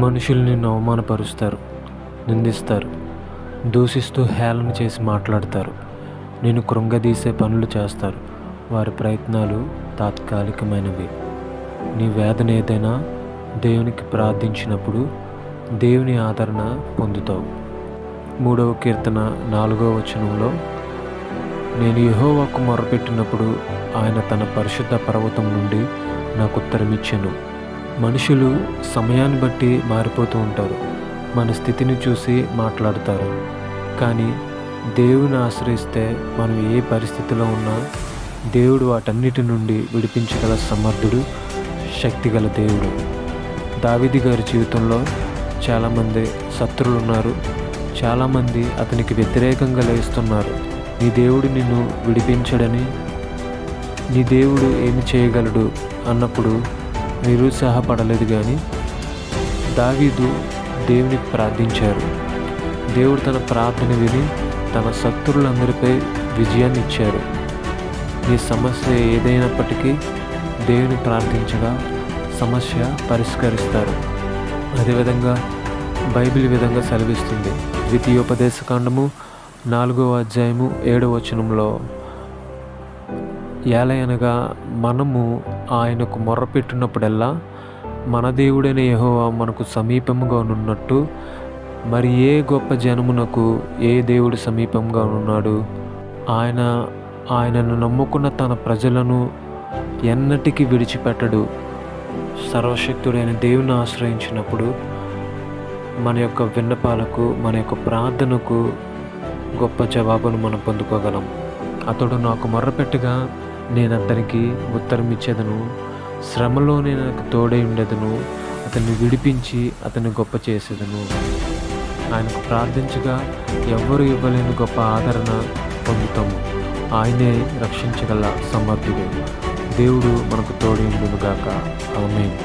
మనుషులు నిన్ను అవమానపరుస్తారు, నిందిస్తారు, దూషిస్తూ హేళన చేసి మాట్లాడతారు, నిన్ను కృంగదీసే పనులు చేస్తారు. వారి ప్రయత్నాలు తాత్కాలికమైనవి. నీ వేదన ఏదైనా దేవునికి ప్రార్థించినప్పుడు దేవుని ఆదరణ పొందుతావు. 3వ కీర్తన 4వ వచనంలో, నేను యెహోవాకు మొర్రపెట్టినప్పుడు ఆయన తన పరిశుద్ధ పర్వతం నుండి నాకు ఉత్తరమిచ్చెను. మనుషులు సమయాన్ని బట్టి మారిపోతూ ఉంటారు, మన స్థితిని చూసి మాట్లాడతారు. కానీ దేవుని ఆశ్రయిస్తే మనం ఏ పరిస్థితిలో ఉన్నా దేవుడు వాటన్నిటి నుండి విడిపించగల సమర్థుడు, శక్తిగల దేవుడు. దావీదు గారి జీవితంలో చాలామంది శత్రువులు ఉన్నారు, చాలామంది అతనికి వ్యతిరేకంగా లేస్తున్నారు. నీ దేవుడు నిన్ను విడిపించడని, నీ దేవుడు ఏమి చేయగలడు అన్నప్పుడు నిరుత్సాహపడలేదు. కానీ దావీదు దేవుని ప్రార్థించారు. దేవుడు తన ప్రార్థన విని తన శత్రువులందరిపై విజయాన్ని ఇచ్చారు. నీ సమస్య ఏదైనప్పటికీ దేవుని ప్రార్థించగా సమస్య పరిష్కరిస్తారు. అదేవిధంగా బైబిల్ విధంగా సెలవిస్తుంది. ద్వితీయోపదేశకాండము 4వ అధ్యాయము 7వ వచనంలో, ఏలయనగా మనము ఆయనకు మొర్రపెట్టినప్పుడల్లా మన దేవుడైన యెహోవా మనకు సమీపముగా ఉన్నట్టు మరి ఏ గొప్ప జనమునకు ఏ దేవుడు సమీపంగా ఉన్నాడు? ఆయనను నమ్ముకున్న తన ప్రజలను ఎన్నటికీ విడిచిపెట్టడు. సర్వశక్తుడైన దేవుని ఆశ్రయించినప్పుడు మన యొక్క విన్నపాలకు, మన యొక్క ప్రార్థనకు గొప్ప జవాబును మనం పొందుకోగలం. అతడు నాకు మొర్రపెట్టగా నేను అతనికి ఉత్తరం ఇచ్చేదను, శ్రమలోనే నాకు తోడై ఉండేదను, అతన్ని విడిపించి అతన్ని గొప్ప చేసేదను. ఆయనకు ప్రార్థించగా ఎవ్వరూ ఇవ్వలేని గొప్ప ఆదరణ పొందుతాము. ఆయనే రక్షించగల సమర్థుడు. దేవుడు మనకు తోడై ఉండును గాక. ఆమేన్.